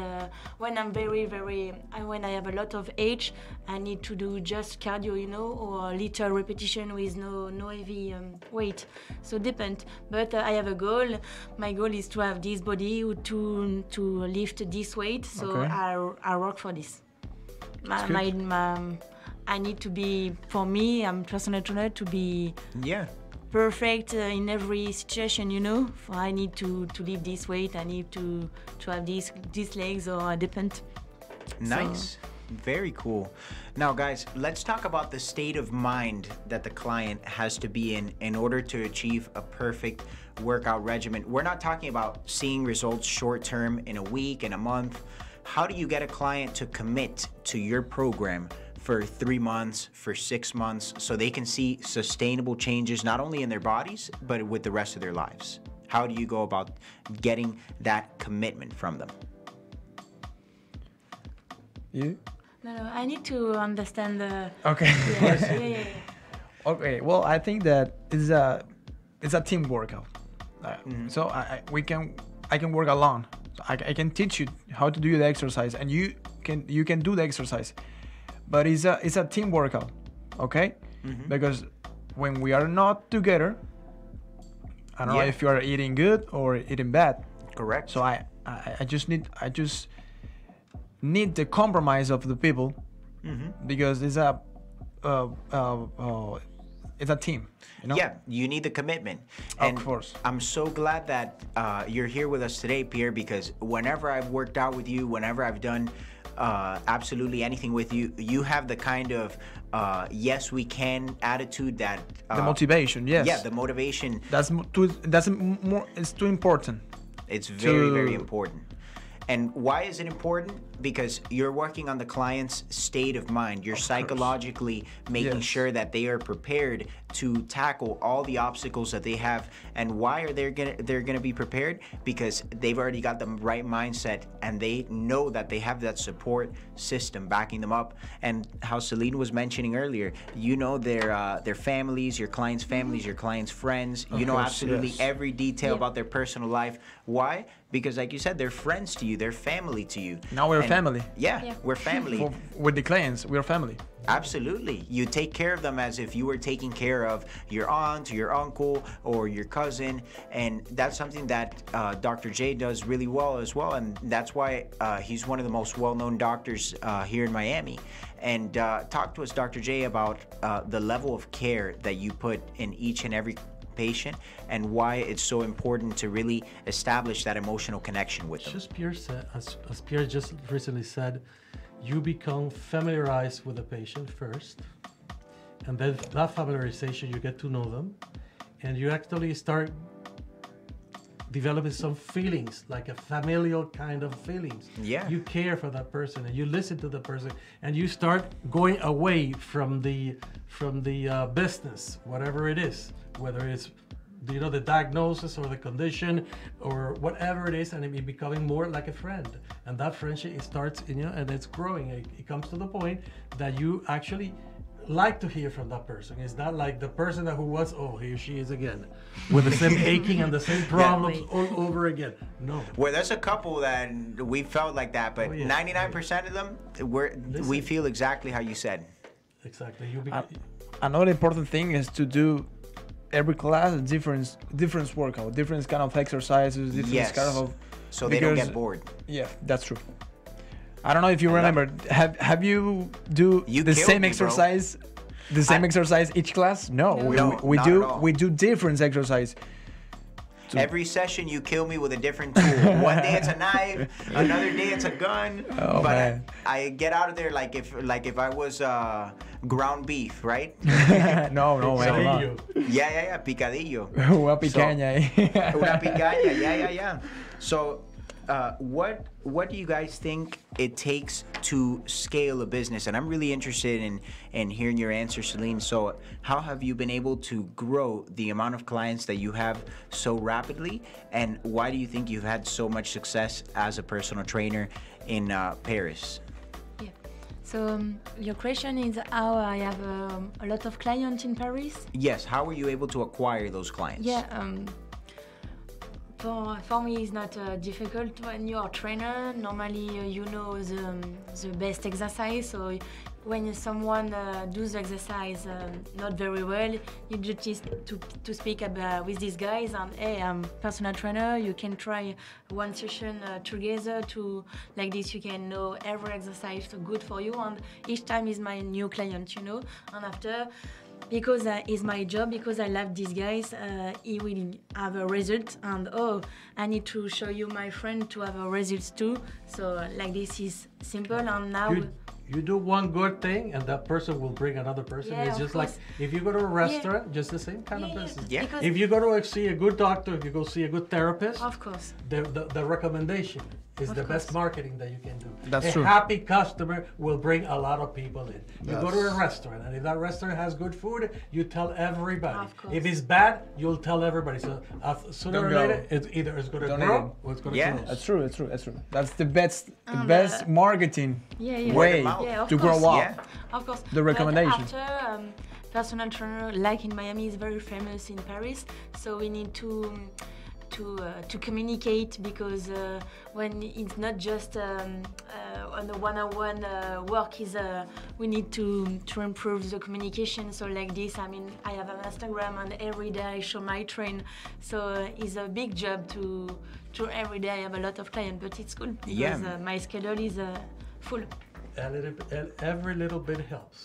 when I'm when I have a lot of age, I need to do just cardio, or little repetition with no heavy weight. So depend. But I have a goal. My goal is to have this body to lift this weight. So
Okay.
I work for this. I need to be, for me, I'm personal trainer, to be
Yeah.
perfect in every situation, I need to lift this weight, I need to have these legs, or depend.
Nice. Very cool. Now, guys, let's talk about the state of mind that the client has to be in order to achieve a perfect workout regimen. We're not talking about seeing results short term in a week, in a month. How do you get a client to commit to your program for 3 months, for 6 months, so they can see sustainable changes, not only in their bodies, but with the rest of their lives? How do you go about getting that commitment from them?
You?
No, I need to understand the.
Okay.
Yeah.
Okay. Well, I think that it's a team workout. So I can work alone. So I can teach you how to do the exercise, and you can do the exercise. But it's a team workout, okay? Because when we are not together, I don't know if you are eating good or eating bad.
Correct.
So I just need the compromise of the people, because it's a team.
Yeah, you need the commitment.
Of course.
I'm so glad that you're here with us today, Pierre, because whenever I've worked out with you, whenever I've done absolutely anything with you. You have the kind of yes we can attitude that
The motivation, yes.
yeah, the motivation.
It's too important.
It's very important. And why is it important? Because you're working on the client's state of mind. You're psychologically making
Yes.
sure that they are prepared to tackle all the obstacles that they have. And why are they're gonna be prepared? Because they've already got the right mindset, and they know that they have that support system backing them up. And how Celine was mentioning earlier, you know their families, your clients' families, your clients' friends. You know
course,
absolutely
yes.
every detail
Yeah.
about their personal life. Why? Because like you said, they're friends to you, they're family to you.
Now we're
And-
family.
Yeah,
Yeah.
we're family.
With the clients, we're family.
Absolutely. You take care of them as if you were taking care of your aunt, or your uncle, or your cousin. And that's something that Dr. J does really well as well. And that's why he's one of the most well-known doctors here in Miami. And talk to us, Dr. J, about the level of care that you put in each and every patient, and why it's so important to really establish that emotional connection with them.
Just Pierre said, as Pierre just recently said, you become familiarized with the patient first, and then that familiarization, you get to know them, and you actually start developing some feelings, like a familial kind of feelings.
Yeah.
You care for that person, and you listen to the person, and you start going away from the business, whatever it is, whether it's the diagnosis or the condition or whatever it is, and it becoming more like a friend. And that friendship, it starts, and it's growing. It comes to the point that you actually like to hear from that person. It's not like the person who was, oh, here she is again, with the same aching and the same problems all over again. No.
Well, there's a couple that we felt like that, but
Oh, yeah.
99% of them, we feel exactly how you said.
Exactly.
Another important thing is to do every class a different workout, different kind of exercises, different
Yes.
kind of.
So they don't
because-
get bored.
Yeah, that's true. I don't know if you remember. Have you do
You
the
killed
same
me, bro.
exercise? The same exercise each class? No,
No,
we
not
do
at all.
we do different exercise.
Every session you kill me with a different tool. One day it's a knife, another day it's a gun.
Oh,
but
man.
I get out of there like if I was ground beef, right?
no, man. come on.
Yeah, picadillo.
Una picaña ahí.
Una picaña, yeah. So, what do you guys think it takes to scale a business? And I'm really interested in hearing your answer, Celine. So, how have you been able to grow the amount of clients that you have so rapidly? And why do you think you've had so much success as a personal trainer in Paris?
Yeah. So your question is how I have a lot of clients in Paris.
Yes. How were you able to acquire those clients?
Yeah. For me, it's not difficult when you are a trainer. Normally, you know the best exercise. So when someone does the exercise not very well, you just to speak about with these guys and hey, I'm personal trainer. You can try one session together to like this. You can know every exercise so good for you. And each time is my new client, And after. Because it's my job, because I love these guys, he will have a result, and I need to show you my friend to have a result too. So like this is simple, and now
You do one good thing, and that person will bring another person.
Yeah,
It's
of
just like
course.
if you go to a restaurant, just the same kind of business.
Yeah.
because-
If you go to see a good doctor, if you go see a good therapist,
of course.
the recommendation is
Of
the best
course.
marketing that you can do.
That's
a
true.
happy customer will bring a lot of people in. You go to a
Yes.
restaurant, and if that restaurant has good food, you tell everybody.
Of course.
If it's bad, you'll tell everybody. So sooner
Don't
or
go.
later, it's either it's going to
Don't
grow
even.
or it's going to
Yeah.
close.
That's true. That's the best
And,
marketing
Yeah.
way
mouth.
Yeah, of
to grow
course.
up.
Yeah.
Of course.
The recommendation.
But after, personal trainer, like in Miami, is very famous in Paris. So we need to communicate because when it's not just on the one-on-one work, we need to improve the communication. So like this, I mean, I have an Instagram and every day I show my train. So it's a big job to every day I have a lot of clients, but it's cool because
Yeah.
my schedule is full.
Every little bit helps.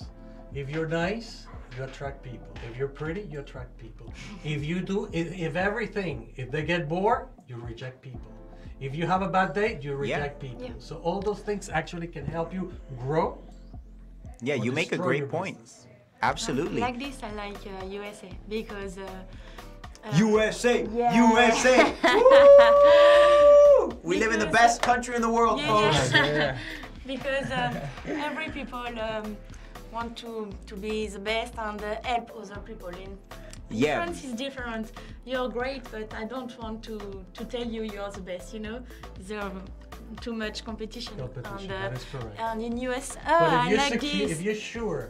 If you're nice, you attract people. If you're pretty, you attract people. If they get bored, you reject people. If you have a bad day, you
Yeah.
reject people.
Yeah.
So all those things actually can help you grow.
Yeah,
or
you make a
destroy
great
your
point.
business.
Absolutely.
Like this, I like USA because.
USA,
Yeah.
USA. Woo! We live in the
Because,
best country in the world,
Yeah,
folks.
yeah. Because every people want to be the best and help other people. In
Yeah.
France is different. You're great, but I don't want to tell you you're the best. You know, there's too much competition.
Competition,
And,
that is correct.
And in US,
But if
I
you're
like
secure,
this.
if you're sure,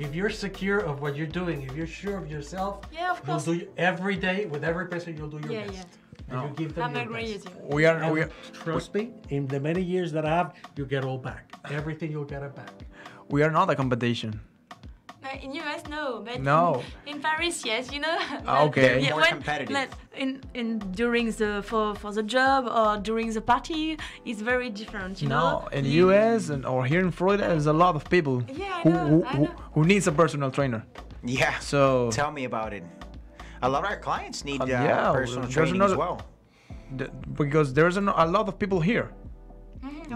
if you're secure of what you're doing, if you're sure of yourself,
Yeah, of course.
you'll do every day with every person. You'll do your
Yeah,
best.
yeah.
And you give them
I'm
your
agree
best.
with you.
We are.
And
We are.
trust me, in the many years that I have, you get all back. Everything you'll get it back.
We are not a competition.
In US, no, but
No.
in Paris, yes, you know.
Okay.
They're more competitive.
In during the for the job or during the party, it's very different, you know.
No, in US or here in Florida, there's a lot of people
Yeah, I
who,
know,
who,
I
who,
know.
who needs a personal trainer.
Yeah.
So
Tell me about it. A lot of our clients need
yeah,
personal
there's
training as
another-
well.
because there's a lot of people here.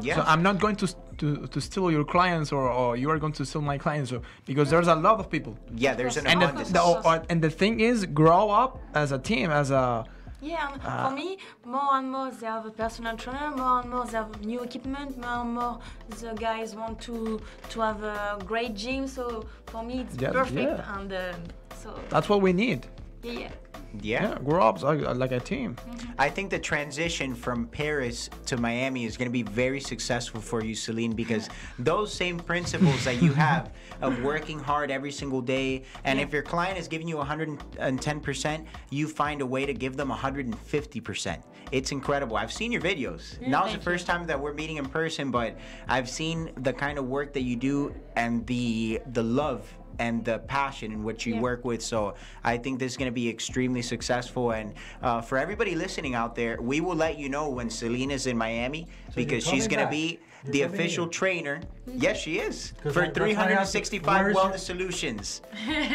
Yeah.
So I'm not going to steal your clients or you are going to steal my clients. So, because there's a lot of people.
Yeah, there's an
And
abundance.
the thing is, grow up as a team, as a
Yeah, and for me, more and more they have a personal trainer, more and more they have new equipment, more and more the guys want to have a great gym. So for me, it's
Yeah,
perfect,
yeah.
and so
that's what we need.
yeah, yeah.
Yeah.
Grow up like a team.
I think the transition from Paris to Miami is going to be very successful for you, Celine, because those same principles that you have of working hard every single day, and if your client is giving you 110%, you find a way to give them 150%. It's incredible. I've seen your videos. Now it's the
thank
first time that we're meeting in person, but I've seen the kind of work that you do and the love and the passion in which you work with. So I think this is going to be extremely successful. And for everybody listening out there, we will let you know when Celine is in Miami, because
you're
she's
coming
going to
back.
be
You're
the
coming
official
here.
trainer. Yes, she is.
'Cause
For
that's why I have to-
365
where's your-
Wellness Solutions.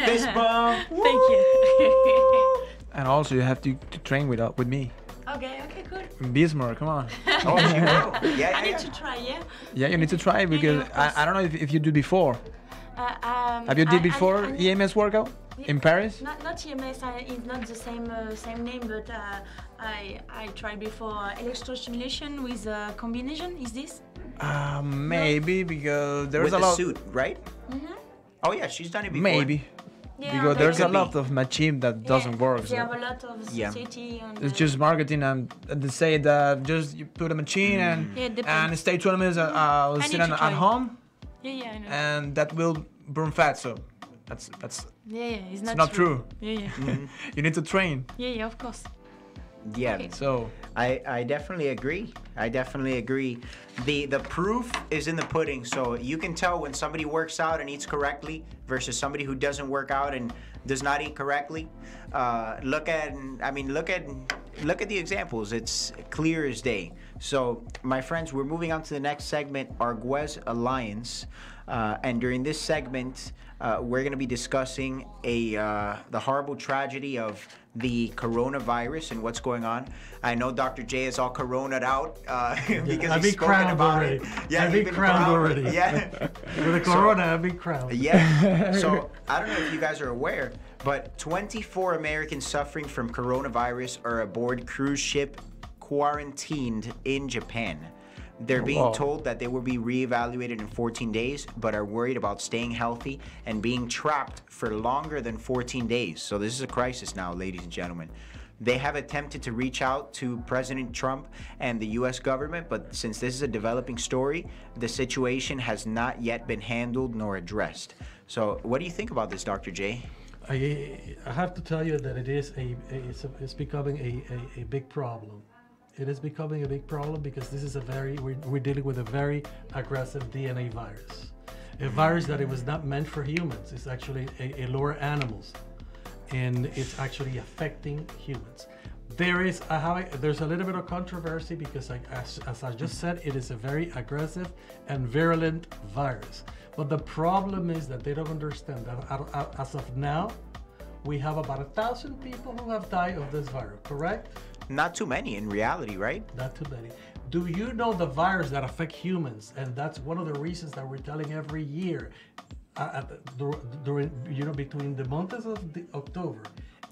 Fist bump.
Thank you.
And also you have to train with me.
Okay, cool.
Bismarck, come on.
Oh, she will. Yeah,
I need
yeah.
to try, yeah.
Yeah, you need to try it because
of course.
I don't know if you did before. Have you did before EMS workout in Paris?
Not EMS, it's not the same name, but I tried before electrostimulation with a combination. Is this?
Maybe because there's
With
a
the
lot.
suit, right? Oh, yeah, she's done it before.
Maybe
Yeah,
because
but-
there's a
Could be.
lot of machine that doesn't work.
They
So.
have a lot of
Yeah.
society. And,
It's just marketing and they say that just you put a machine
Yeah,
and
depends.
stay 20 minutes
I
sit
need to try
at
it.
home
yeah, I know.
and that will burn fat. So that's
yeah, it's
not true.
Yeah,
You need to train.
yeah, of course.
Yeah.
Okay.
So
I definitely agree. I definitely agree. The proof is in the pudding, so you can tell when somebody works out and eats correctly versus somebody who doesn't work out and does not eat correctly. Look at the examples. It's clear as day. So, my friends, we're moving on to the next segment, Arguez Alliance, and during this segment, we're going to be discussing the horrible tragedy of the coronavirus and what's going on. I know Dr. J is all corona'd out because
I've
he's
been
spoken
crowned
about
already.
it. Yeah,
I've
you've
been crowned already.
Yeah.
With the corona, I've been crowned.
Yeah. So I don't know if you guys are aware, but 24 Americans suffering from coronavirus are aboard cruise ship quarantined in Japan. They're being
Wow.
told that they will be reevaluated in 14 days, but are worried about staying healthy and being trapped for longer than 14 days. So this is a crisis now, ladies and gentlemen. They have attempted to reach out to President Trump and the U.S. government, but since this is a developing story, the situation has not yet been handled nor addressed. So what do you think about this, Dr. J?
I have to tell you that it's becoming a big problem. It is becoming a big problem because this is we're dealing with a very aggressive DNA virus. A virus that it was not meant for humans. It's actually a lower animals. And it's actually affecting humans. There's a little bit of controversy because as I just said, it is a very aggressive and virulent virus. But the problem is that they don't understand that as of now, we have about 1,000 people who have died of this virus, correct?
Not too many in reality, right?
Not too many. Do you know the virus that affect humans? And that's one of the reasons that we're telling every year, during between the months of October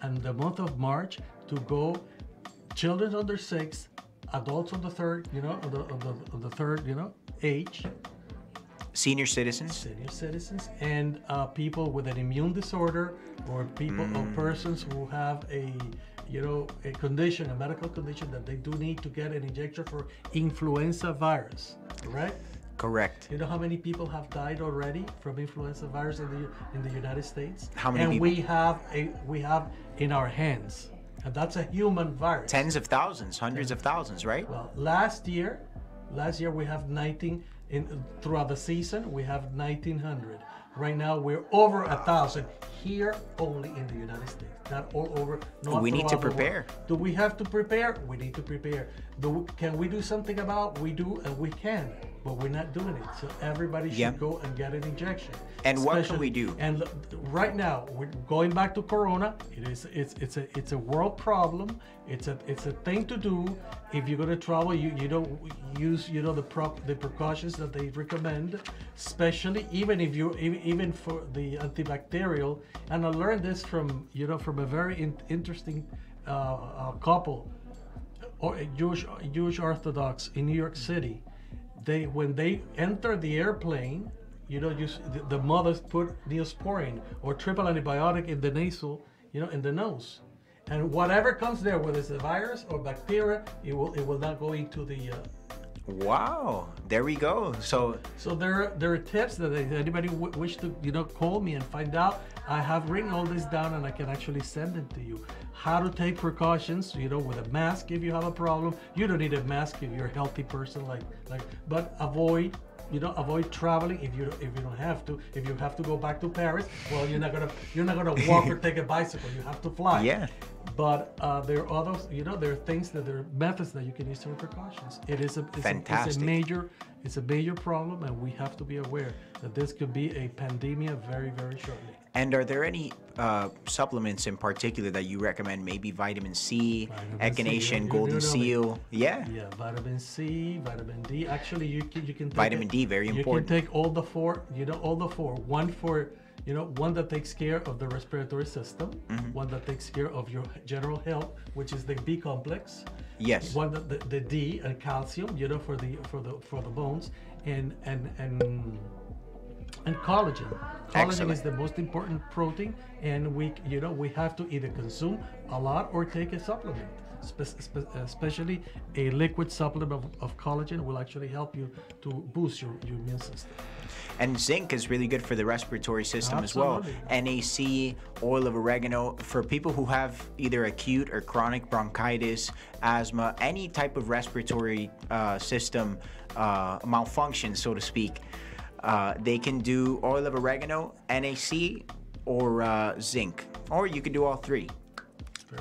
and the month of March, to go children under 6, adults on the third, on the third, age.
Senior citizens.
Senior citizens and people with an immune disorder, or people or persons who have a condition, a medical condition that they do need to get an injection for influenza virus, correct?
Correct.
You know how many people have died already from influenza virus in the United States?
How many
and
people?
we have in our hands, and that's a human virus.
Tens of thousands, hundreds of thousands, right?
Well, last year we have 19 throughout the season. We have 1,900. Right now we're over 1,000 here only in the United States. Not all over. Not
We need to
throughout the world.
prepare.
Do we have to prepare? We need to prepare. Can we do something about? We do, and we can, but we're not doing it. So everybody should go and get an injection.
And what can we do?
And right now, we're going back to Corona. It's a world problem. It's a thing to do. If you're gonna travel, you don't use the precautions that they recommend, especially even for the antibacterial. And I learned this from a very interesting couple, or Jewish Orthodox in New York City. When they enter the airplane, the mothers put Neosporin or triple antibiotic in the nasal, in the nose, and whatever comes there, whether it's a virus or bacteria, it will not go into the.
Wow, there we go. So
there are tips that anybody wish to call me and find out. I have written all this down, and I can actually send them to you. How to take precautions, with a mask if you have a problem. You don't need a mask if you're a healthy person, but avoid traveling if you don't have to. If you have to go back to Paris, well, you're not gonna walk or take a bicycle. You have to fly.
Yeah.
But there are others, there are things there are methods that you can use for precautions. It's a major problem, and we have to be aware that this could be a pandemic very, very shortly.
And are there any supplements in particular that you recommend? Maybe vitamin C, echinacea, golden seal. Yeah.
Yeah, vitamin C, vitamin D. Actually, you can take
vitamin D, very important.
You can take all the four. One for one that takes care of the respiratory system, one that takes care of your general health, which is the B complex.
Yes.
One that the D and calcium, for the bones, and collagen. Collagen
Excellent.
is the most important protein, and we have to either consume a lot or take a supplement. Especially a liquid supplement of collagen will actually help you to boost your immune system.
And zinc is really good for the respiratory system
Absolutely.
as well. NAC, oil of oregano, for people who have either acute or chronic bronchitis, asthma, any type of respiratory system malfunction, so to speak. They can do oil of oregano, NAC, or zinc, or you can do all three.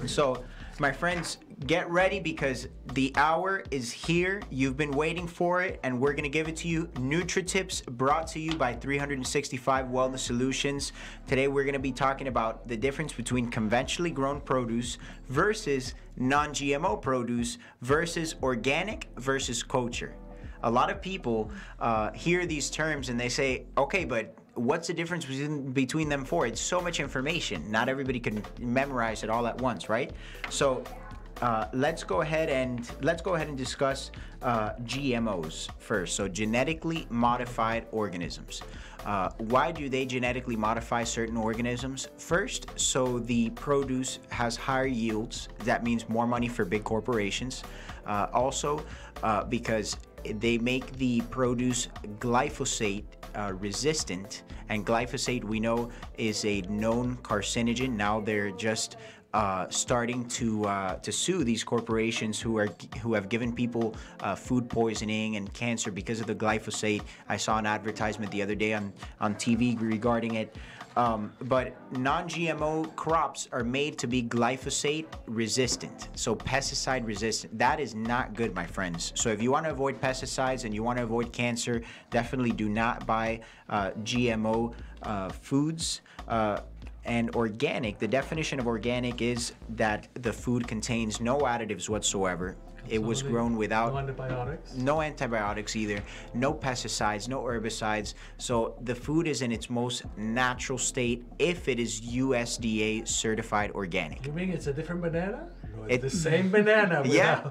So, my friends, get ready because the hour is here. You've been waiting for it, and we're going to give it to you. NutriTips brought to you by 365 Wellness Solutions. Today, we're going to be talking about the difference between conventionally grown produce versus non-GMO produce versus organic versus kosher. A lot of people hear these terms and they say, okay, but what's the difference between them for? It's so much information. Not everybody can memorize it all at once, right? So let's go ahead and discuss GMOs first. So genetically modified organisms. Why do they genetically modify certain organisms? First, so the produce has higher yields. That means more money for big corporations. Also, because they make the produce glyphosate resistant, and glyphosate, we know, is a known carcinogen. Now they're just starting to sue these corporations who have given people food poisoning and cancer because of the glyphosate. I saw an advertisement the other day on TV regarding it. But non-GMO crops are made to be glyphosate resistant, so pesticide resistant. That is not good, my friends. So if you want to avoid pesticides and you want to avoid cancer, definitely do not buy GMO foods. And organic, the definition of organic is that the food contains no additives whatsoever. It was grown without no antibiotics either, no pesticides, no herbicides. So the food is in its most natural state if it is USDA certified organic.
You mean it's a different banana? No, it's the same banana.
Yeah.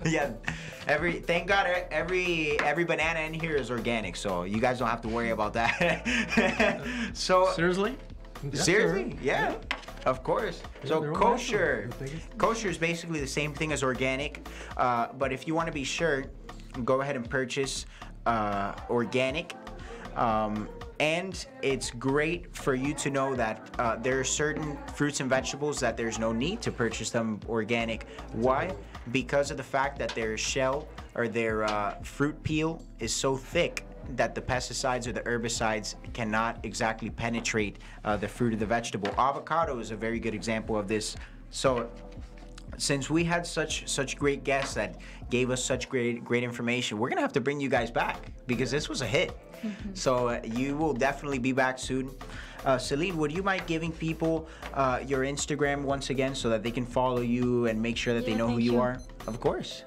Yeah. Thank God every banana in here is organic, so you guys don't have to worry about that. So
Seriously?
seriously, yeah. Of course. So kosher is basically the same thing as organic, but if you want to be sure, go ahead and purchase organic. And it's great for you to know that there are certain fruits and vegetables that there's no need to purchase them organic. Why? Because of the fact that their shell or their fruit peel is so thick that the pesticides or the herbicides cannot exactly penetrate the fruit of the vegetable. Avocado is a very good example of this. So since we had such great guests that gave us such great information, we're gonna have to bring you guys back because this was a hit. So you will definitely be back soon. Celine, would you mind giving people your Instagram once again so that they can follow you and make sure that they know who you are? Of course.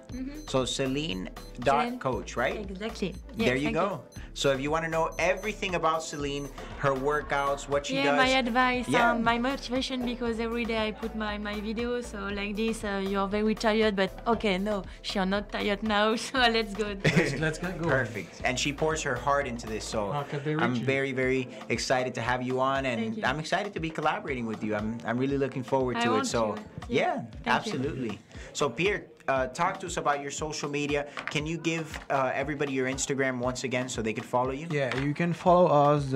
So Celine.coach, right?
Exactly.
There you go. So if you want to know everything about Celine, her workouts, what she does.
My advice, my motivation, because every day I put my videos, so like this, you're very tired, but okay, no, you're not tired now, so let's go.
Let's get going.
Perfect. And she pours her heart into this, so I'm very, very excited to have you on, and I'm excited to be collaborating with you. I'm really looking forward to it. So yeah, absolutely. So Pierre, talk to us about your social media. Can you give everybody your Instagram once again so they could follow you?
Yeah, you can follow us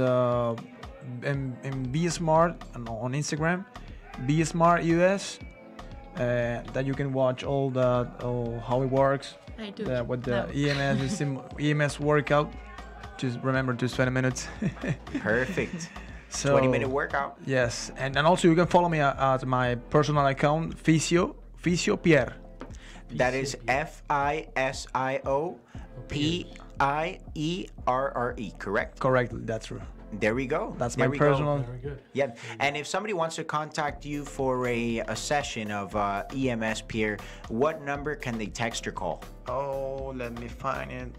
in Be Smart on Instagram, Be Smart US. That you can watch all how it works.
I do.
With the EMS workout. Just remember, just 20 minutes.
Perfect.
So
20-minute workout.
Yes, and also you can follow me at my personal account, Fisio Pierre.
That is FISIOPIERRE, correct?
Correct, that's true.
There we go.
That's
there
my personal.
Very good.
Yeah, and if somebody wants to contact you for a session of EMS Pierre, what number can they text or call?
Oh, let me find it.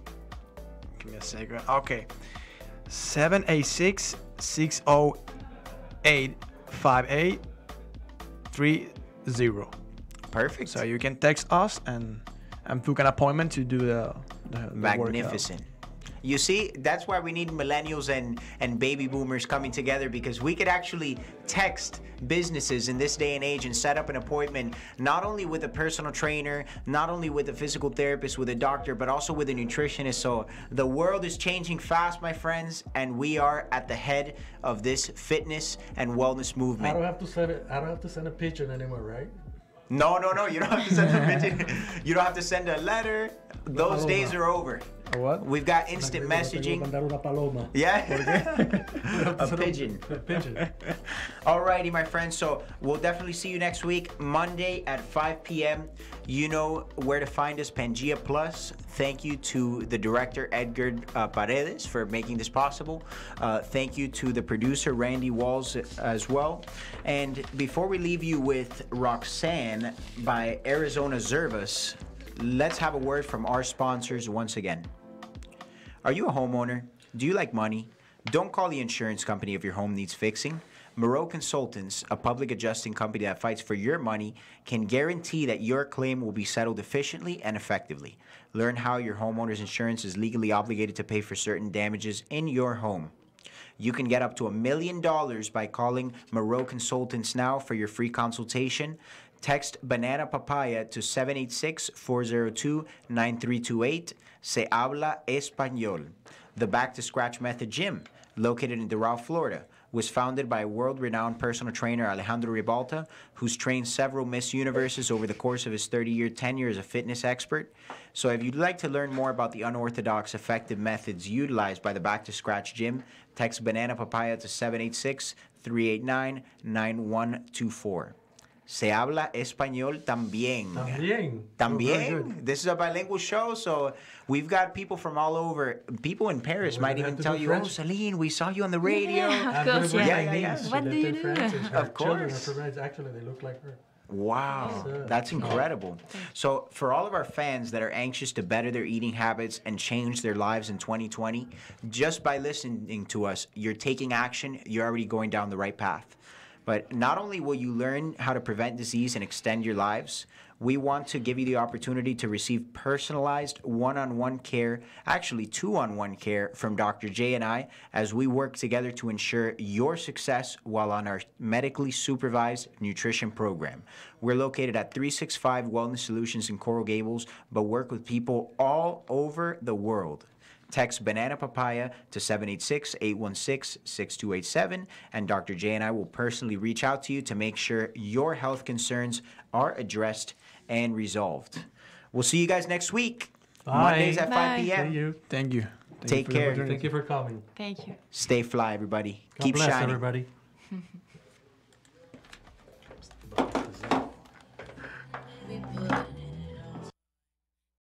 Give me a second. Okay, 786-608-5830.
Perfect.
So you can text us and book an appointment to do the
Magnificent. You see, that's why we need millennials and baby boomers coming together, because we could actually text businesses in this day and age and set up an appointment, not only with a personal trainer, not only with a physical therapist, with a doctor, but also with a nutritionist. So the world is changing fast, my friends, and we are at the head of this fitness and wellness movement.
I don't have to send a picture anymore, right?
No, you don't have to send a picture. You don't have to send a letter. Those days are over.
What?
We've got instant messaging. Yeah. A pigeon. Alrighty, my friends. So we'll definitely see you next week, Monday at 5 p.m. You know where to find us, Pangea Plus. Thank you to the director, Edgar Paredes, for making this possible. Thank you to the producer, Randy Walls, as well. And before we leave you with Roxanne by Arizona Zervas, let's have a word from our sponsors once again. Are you a homeowner? Do you like money? Don't call the insurance company if your home needs fixing. Moreau Consultants, a public adjusting company that fights for your money, can guarantee that your claim will be settled efficiently and effectively. Learn how your homeowner's insurance is legally obligated to pay for certain damages in your home. You can get up to $1 million by calling Moreau Consultants now for your free consultation. Text Banana Papaya to 786-402-9328. Se habla español. The Back to Scratch Method Gym, located in Doral, Florida, was founded by world-renowned personal trainer Alejandro Ribalta, who's trained several Miss Universes over the course of his 30-year tenure as a fitness expert. So if you'd like to learn more about the unorthodox, effective methods utilized by the Back to Scratch Gym, text Banana Papaya to 786-389-9124. Se habla español también.
También.
También.
Oh, very good.
This is a bilingual show, so we've got people from all over. People in Paris
We're
might
gonna
even
have to
tell
do
you,
French.
"Oh, Celine, we saw you on the radio."
Yeah,
I'm
of
gonna
course,
bring
yeah.
my
Yeah, yeah,
niece.
yeah.
What
She
do
lived
you
in
do?
France, and her
Of
children are
course.
from France. Actually, they look like her.
Wow,
Yes,
that's incredible. So, for all of our fans that are anxious to better their eating habits and change their lives in 2020, just by listening to us, you're taking action, you're already going down the right path. But not only will you learn how to prevent disease and extend your lives, we want to give you the opportunity to receive personalized one-on-one care, actually two-on-one care from Dr. J and I as we work together to ensure your success while on our medically supervised nutrition program. We're located at 365 Wellness Solutions in Coral Gables, but work with people all over the world. Text Banana Papaya to 786-816-6287, and Dr. J and I will personally reach out to you to make sure your health concerns are addressed and resolved. We'll see you guys next week.
Bye.
Mondays at 5
Bye.
See
p.m.
you.
Thank you.
Take care.
Thank you for coming.
Thank you.
Stay fly, everybody.
God
Keep
bless
shining.
everybody.